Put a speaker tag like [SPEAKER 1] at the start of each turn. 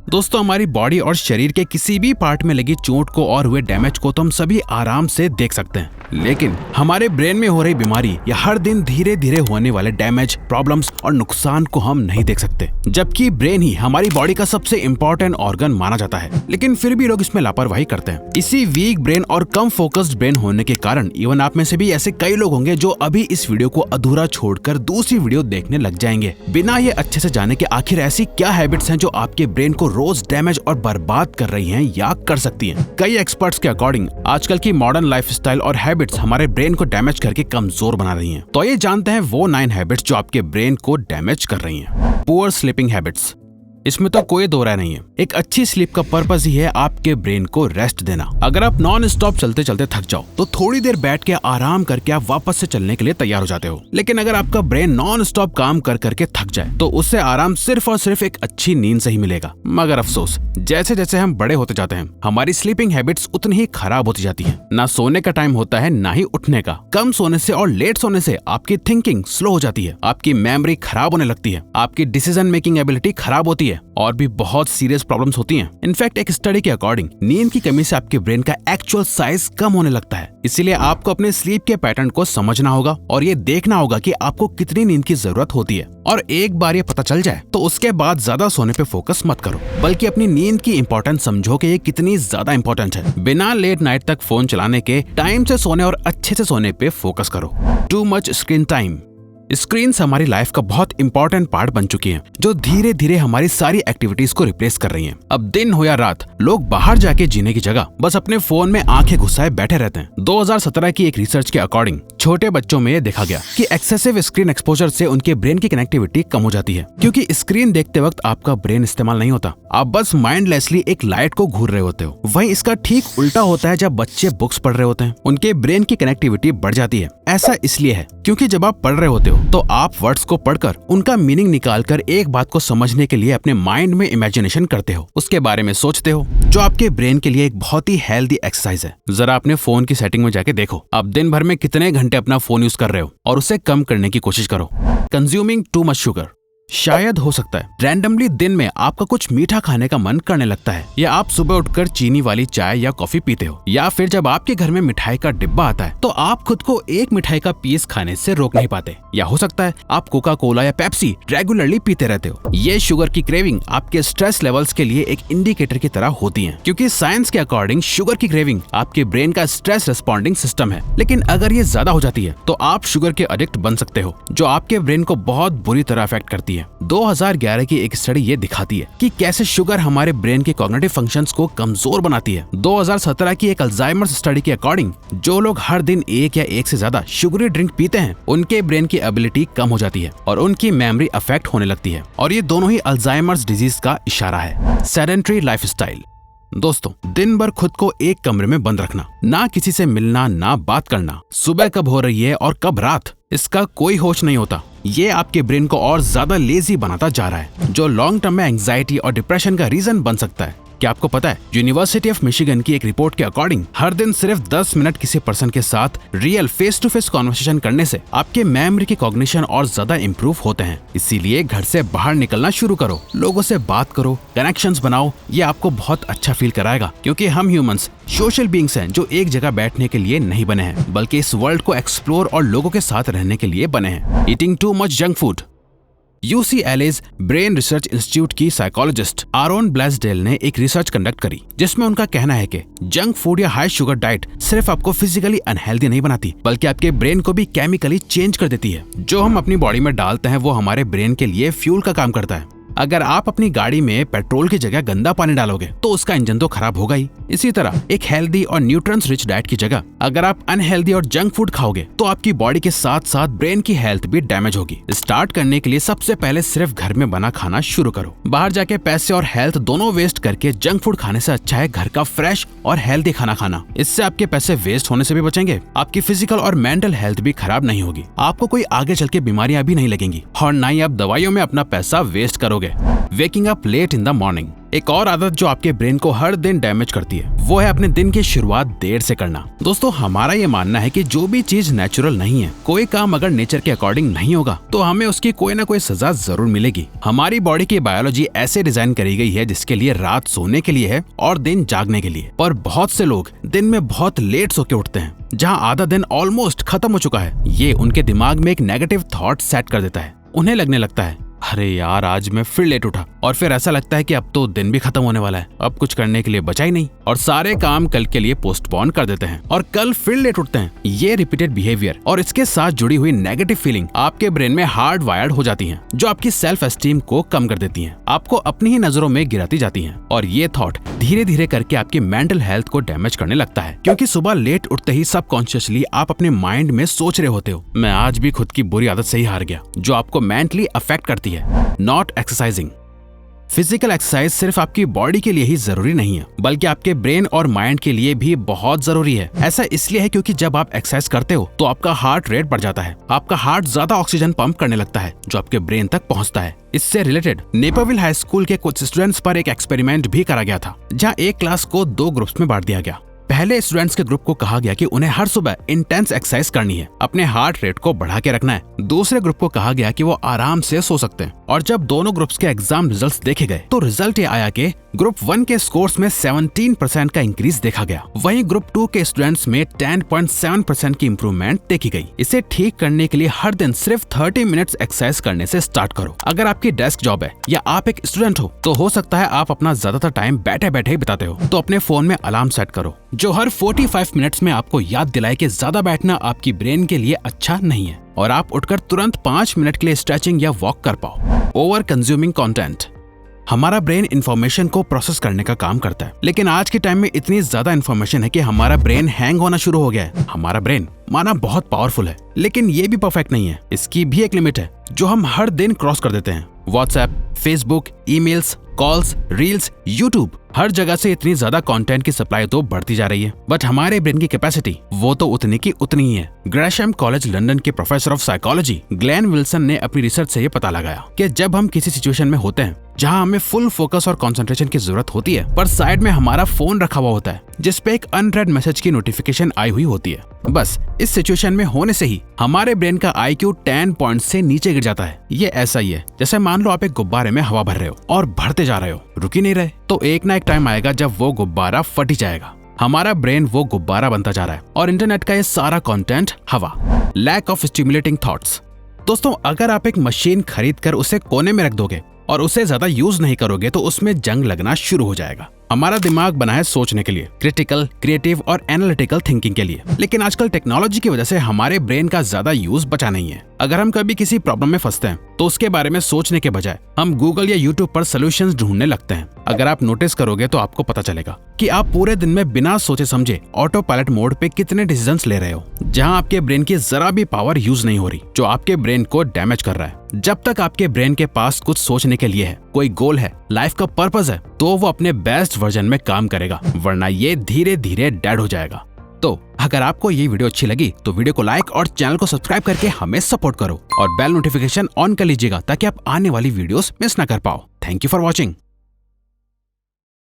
[SPEAKER 1] दोस्तों, हमारी बॉडी और शरीर के किसी भी पार्ट में लगी चोट को और हुए डैमेज को तो हम सभी आराम से देख सकते हैं, लेकिन हमारे ब्रेन में हो रही बीमारी या हर दिन धीरे धीरे होने वाले डैमेज, प्रॉब्लम्स और नुकसान को हम नहीं देख सकते, जबकि ब्रेन ही हमारी बॉडी का सबसे इम्पोर्टेंट ऑर्गन माना जाता है। लेकिन फिर भी लोग इसमें लापरवाही करते हैं। इसी वीक ब्रेन और कम फोकस्ड ब्रेन होने के कारण इवन आप में से भी ऐसे कई लोग होंगे जो अभी इस वीडियो को अधूरा छोड़कर दूसरी वीडियो देखने लग जाएंगे, बिना ये अच्छे से जाने के आखिर ऐसी क्या हैबिट्स हैं जो आपके ब्रेन को रोज डैमेज और बर्बाद कर रही हैं या कर सकती हैं। कई एक्सपर्ट्स के अकॉर्डिंग आजकल की मॉडर्न लाइफस्टाइल और हैबिट्स हमारे ब्रेन को डैमेज करके कमजोर बना रही हैं। तो ये जानते हैं वो 9 हैबिट्स जो आपके ब्रेन को डैमेज कर रही हैं। पुअर स्लीपिंग हैबिट्स, इसमें तो कोई दो राय नहीं है। एक अच्छी स्लीप का पर्पस ही है आपके ब्रेन को रेस्ट देना। अगर आप नॉन स्टॉप चलते चलते थक जाओ तो थोड़ी देर बैठ के आराम करके आप वापस से चलने के लिए तैयार हो जाते हो, लेकिन अगर आपका ब्रेन नॉन स्टॉप काम कर करके थक जाए तो उससे आराम सिर्फ और सिर्फ एक अच्छी नींद से ही मिलेगा। मगर अफसोस, जैसे जैसे हम बड़े होते जाते हैं हमारी स्लीपिंग हैबिट्स उतनी ही खराब होती जाती है। ना सोने का टाइम होता है ना ही उठने का। कम सोने से और लेट सोने से आपकी थिंकिंग स्लो हो जाती है, आपकी मेमोरी खराब होने लगती है, आपकी डिसीजन मेकिंग एबिलिटी खराब होती है और भी बहुत सीरियस प्रॉब्लम्स होती हैं। इनफैक्ट एक स्टडी के अकॉर्डिंग नींद की कमी से आपके ब्रेन का एक्चुअल साइज कम होने लगता है। इसीलिए आपको अपने स्लीप के पैटर्न को समझना होगा और ये देखना होगा कि आपको कितनी नींद की जरूरत होती है। और एक बार ये पता चल जाए तो उसके बाद ज्यादा सोने पे फोकस मत करो, बल्कि अपनी नींद की इंपॉर्टेंस समझो कि ये कितनी ज्यादा इंपॉर्टेंट है। बिना लेट नाइट तक फोन चलाने के टाइम से सोने और अच्छे से सोने पे फोकस करो। Too much screen time, screens हमारी लाइफ का बहुत इंपॉर्टेंट पार्ट बन चुकी हैं, जो धीरे धीरे हमारी सारी एक्टिविटीज को रिप्लेस कर रही हैं। अब दिन हो या रात, लोग बाहर जाके जीने की जगह बस अपने फोन में आंखें घुसाए बैठे रहते हैं। 2017 की एक रिसर्च के अकॉर्डिंग छोटे बच्चों में ये देखा गया कि एक्सेसिव स्क्रीन एक्सपोजर से उनके ब्रेन की कनेक्टिविटी कम हो जाती है, क्योंकि स्क्रीन देखते वक्त आपका ब्रेन इस्तेमाल नहीं होता, आप बस माइंडलेसली एक लाइट को घूर रहे होते हो। वहीं इसका ठीक उल्टा होता है जब बच्चे बुक्स पढ़ रहे होते हैं, उनके ब्रेन की कनेक्टिविटी बढ़ जाती है। ऐसा इसलिए है क्योंकि जब आप पढ़ रहे होते हो तो आप वर्ड्स को पढ़कर उनका मीनिंग निकालकर एक बात को समझने के लिए अपने माइंड में इमेजिनेशन करते हो, उसके बारे में सोचते हो, जो आपके ब्रेन के लिए एक बहुत ही हेल्दी एक्सरसाइज है। जरा अपने फोन की सेटिंग में जाके देखो, आप दिन भर में कितने घंटे अपना फोन यूज कर रहे हो और उसे कम करने की कोशिश करो। कंज्यूमिंग टू मच शुगर, शायद हो सकता है रैंडमली दिन में आपका कुछ मीठा खाने का मन करने लगता है, या आप सुबह उठकर चीनी वाली चाय या कॉफी पीते हो, या फिर जब आपके घर में मिठाई का डिब्बा आता है तो आप खुद को एक मिठाई का पीस खाने से रोक नहीं पाते, या हो सकता है आप कोका कोला या पेप्सी रेगुलरली पीते रहते हो। ये शुगर की क्रेविंग आपके स्ट्रेस लेवल्स के लिए एक इंडिकेटर की तरह होती है, क्योंकि साइंस के अकॉर्डिंग शुगर की क्रेविंग आपके ब्रेन का स्ट्रेस रिस्पॉन्डिंग सिस्टम है। लेकिन अगर ये ज्यादा हो जाती है तो आप शुगर के एडिक्ट बन सकते हो, जो आपके ब्रेन को बहुत बुरी तरह अफेक्ट करती है। 2011 की एक स्टडी ये दिखाती है कि कैसे शुगर हमारे ब्रेन के कॉग्निटिव फंक्शंस को कमजोर बनाती है। 2017 की एक अल्जाइमर्स स्टडी के अकॉर्डिंग जो लोग हर दिन एक या एक से ज्यादा शुगरी ड्रिंक पीते हैं, उनके ब्रेन की एबिलिटी कम हो जाती है और उनकी मेमोरी अफेक्ट होने लगती है, और ये दोनों ही अल्जाइमर्स डिजीज का इशारा है। सेडेंटरी लाइफस्टाइल, दोस्तों, दिन भर खुद को एक कमरे में बंद रखना, ना किसी से मिलना, ना बात करना, सुबह कब हो रही है और कब रात, इसका कोई होश नहीं होता। ये आपके ब्रेन को और ज्यादा लेजी बनाता जा रहा है, जो लॉन्ग टर्म में एंजाइटी और डिप्रेशन का रीजन बन सकता है। क्या आपको पता है, यूनिवर्सिटी ऑफ मिशिगन की एक रिपोर्ट के अकॉर्डिंग हर दिन सिर्फ 10 मिनट किसी पर्सन के साथ real face to face conversation करने से आपके मेमोरी की कॉग्निशन और ज्यादा इंप्रूव होते हैं। इसीलिए घर से बाहर निकलना शुरू करो, लोगों से बात करो, कनेक्शंस बनाओ। ये आपको बहुत अच्छा फील कराएगा, क्योंकि हम ह्यूमंस सोशल बीइंग्स हैं जो एक जगह बैठने के लिए नहीं बने हैं, बल्कि इस वर्ल्ड को एक्सप्लोर और लोगों के साथ रहने के लिए बने हैं। Eating too much junk food, UCLA's brain research institute की साइकोलॉजिस्ट आरोन ब्लैसडेल ने एक रिसर्च कंडक्ट करी, जिसमें उनका कहना है कि जंक फूड या हाई शुगर डाइट सिर्फ आपको फिजिकली अनहेल्दी नहीं बनाती, बल्कि आपके ब्रेन को भी केमिकली चेंज कर देती है। जो हम अपनी बॉडी में डालते हैं वो हमारे ब्रेन के लिए फ्यूल का काम करता है। अगर आप अपनी गाड़ी में पेट्रोल की जगह गंदा पानी डालोगे तो उसका इंजन तो खराब होगा ही। इसी तरह एक हेल्दी और न्यूट्रिएंट्स रिच डाइट की जगह अगर आप अनहेल्दी और जंक फूड खाओगे तो आपकी बॉडी के साथ साथ ब्रेन की हेल्थ भी डैमेज होगी। स्टार्ट करने के लिए सबसे पहले सिर्फ घर में बना खाना शुरू करो। बाहर जाके पैसे और हेल्थ दोनों वेस्ट करके जंक फूड खाने से अच्छा है घर का फ्रेश और हेल्दी खाना खाना। इससे आपके पैसे वेस्ट होने से भी बचेंगे, आपकी फिजिकल और मेंटल हेल्थ भी खराब नहीं होगी, आपको कोई आगे चल के बीमारियां भी नहीं लगेंगी और ना ही आप दवाइयों में अपना पैसा वेस्ट करोगे। Waking up late in the morning, एक और आदत जो आपके ब्रेन को हर दिन डैमेज करती है वो है अपने दिन की शुरुआत देर से करना। दोस्तों, हमारा ये मानना है कि जो भी चीज नेचुरल नहीं है, कोई काम अगर नेचर के अकॉर्डिंग नहीं होगा तो हमें उसकी कोई ना कोई सजा जरूर मिलेगी। हमारी बॉडी की बायोलॉजी ऐसे डिजाइन करी गई है जिसके लिए रात सोने के लिए है और दिन जागने के लिए। पर बहुत से लोग दिन में बहुत लेट सो के उठते हैं, जहाँ आधा दिन ऑलमोस्ट खत्म हो चुका है। ये उनके दिमाग में एक नेगेटिव थॉट सेट कर देता है। उन्हें लगने लगता है अरे यार आज मैं फिर लेट उठा, और फिर ऐसा लगता है कि अब तो दिन भी खत्म होने वाला है, अब कुछ करने के लिए बचा ही नहीं, और सारे काम कल के लिए पोस्टपोन कर देते हैं और कल फिर लेट उठते हैं। ये रिपीटेड बिहेवियर और इसके साथ जुड़ी हुई नेगेटिव फीलिंग आपके ब्रेन में हार्ड वायर्ड हो जाती हैं, जो आपकी सेल्फ एस्टीम को कम कर देती हैं, आपको अपनी ही नजरों में गिराती जाती हैं, और ये थॉट धीरे धीरे करके आपकी मेंटल हेल्थ को डैमेज करने लगता है। क्योंकि सुबह लेट उठते ही सबकॉन्शियसली आप अपने माइंड में सोच रहे होते हो मैं आज भी खुद की बुरी आदत से ही हार गया, जो आपको मेंटली अफेक्ट करती है। Not exercising. फिजिकल एक्सरसाइज सिर्फ आपकी बॉडी के लिए ही जरूरी नहीं है, बल्कि आपके ब्रेन और माइंड के लिए भी बहुत जरूरी है। ऐसा इसलिए है क्योंकि जब आप एक्सरसाइज करते हो तो आपका हार्ट रेट बढ़ जाता है, आपका हार्ट ज्यादा ऑक्सीजन पंप करने लगता है जो आपके ब्रेन तक पहुंचता है। इससे रिलेटेड नेपरविल हाई स्कूल के कुछ स्टूडेंट्स पर एक एक्सपेरिमेंट भी करा गया था, जहां एक क्लास को 2 ग्रुप्स में बांट दिया गया। पहले स्टूडेंट्स के ग्रुप को कहा गया कि उन्हें हर सुबह इंटेंस एक्सरसाइज करनी है, अपने हार्ट रेट को बढ़ा के रखना है। दूसरे ग्रुप को कहा गया कि वो आराम से सो सकते हैं। और जब दोनों ग्रुप्स के एग्जाम रिजल्ट्स देखे गए तो रिजल्ट ये आया कि ग्रुप 1 के स्कोर्स में 17% का इंक्रीज देखा गया, वहीं ग्रुप 2 के स्टूडेंट्स में 10.7% की इंप्रूवमेंट देखी गई। इसे ठीक करने के लिए हर दिन सिर्फ 30 मिनट्स एक्सरसाइज करने से स्टार्ट करो। अगर आपकी डेस्क जॉब है या आप एक स्टूडेंट हो तो हो सकता है आप अपना ज्यादातर टाइम बैठे बैठे ही बिताते हो, तो अपने फोन में अलार्म सेट करो जो हर 45 मिनट्स में आपको याद दिलाए कि ज्यादा बैठना आपकी ब्रेन के लिए अच्छा नहीं है, और आप उठकर तुरंत 5 मिनट के लिए स्ट्रेचिंग या वॉक कर पाओ। Over consuming content. हमारा ब्रेन इंफॉर्मेशन को प्रोसेस करने का काम करता है, लेकिन आज के टाइम में इतनी ज्यादा इंफॉर्मेशन है कि हमारा ब्रेन हैंग होना शुरू हो गया है। हमारा ब्रेन माना बहुत पावरफुल है, लेकिन ये भी परफेक्ट नहीं है। इसकी भी एक लिमिट है जो हम हर दिन क्रॉस कर देते हैं। WhatsApp, Facebook, emails, calls, reels, YouTube, हर जगह से इतनी ज्यादा कंटेंट की सप्लाई तो बढ़ती जा रही है, बट हमारे ब्रेन की कैपेसिटी वो तो उतनी की उतनी ही है। ग्रेशम कॉलेज लंदन के professor of psychology Glenn Wilson ने अपनी रिसर्च से ये पता लगाया कि जब हम किसी सिचुएशन में होते हैं जहां हमें फुल फोकस और कंसंट्रेशन की जरूरत होती है, पर साइड में हमारा फोन रखा हुआ होता है जिसपे एक अनरेड मैसेज की नोटिफिकेशन आई हुई होती है, बस इस सिचुएशन में होने से ही हमारे ब्रेन का IQ 10 पॉइंट से नीचे गिर जाता है। ये ऐसा ही है जैसे मान लो आप एक गुब्बारे में हवा भर रहे हो और भरते जा रहे हो, रुक ही नहीं रहे, तो एक ना एक टाइम आएगा जब वो गुब्बारा फट ही जाएगा। हमारा ब्रेन वो गुब्बारा बनता जा रहा है और इंटरनेट का ये सारा कंटेंट हवा। Lack of stimulating thoughts. दोस्तों, अगर आप एक मशीन खरीद कर उसे कोने में रख दोगे और उसे ज्यादा यूज नहीं करोगे तो उसमें जंग लगना शुरू हो जाएगा। हमारा दिमाग बना है सोचने के लिए, क्रिटिकल, क्रिएटिव और एनालिटिकल थिंकिंग के लिए, लेकिन आजकल टेक्नोलॉजी की वजह से हमारे ब्रेन का ज्यादा यूज बचा नहीं है। अगर हम कभी किसी प्रॉब्लम में फंसते हैं तो उसके बारे में सोचने के बजाय हम गूगल या यूट्यूब पर सॉल्यूशंस ढूंढने लगते हैं। अगर आप नोटिस करोगे तो आपको पता चलेगा कि आप पूरे दिन में बिना सोचे समझे ऑटो पायलट मोड पे कितने डिसीजंस ले रहे हो, जहां आपके ब्रेन की जरा भी पावर यूज नहीं हो रही, जो आपके ब्रेन को डैमेज कर रहा है। जब तक आपके ब्रेन के पास कुछ सोचने के लिए है, कोई गोल है, लाइफ का पर्पस है, तो वो अपने बेस्ट वर्जन में काम करेगा, वरना ये धीरे धीरे डेड हो जाएगा। तो अगर आपको ये वीडियो अच्छी लगी तो वीडियो को लाइक और चैनल को सब्सक्राइब करके हमें सपोर्ट करो और बेल नोटिफिकेशन ऑन कर लीजिएगा ताकि आप आने वाली वीडियोस मिस ना कर पाओ। Thank you for watching.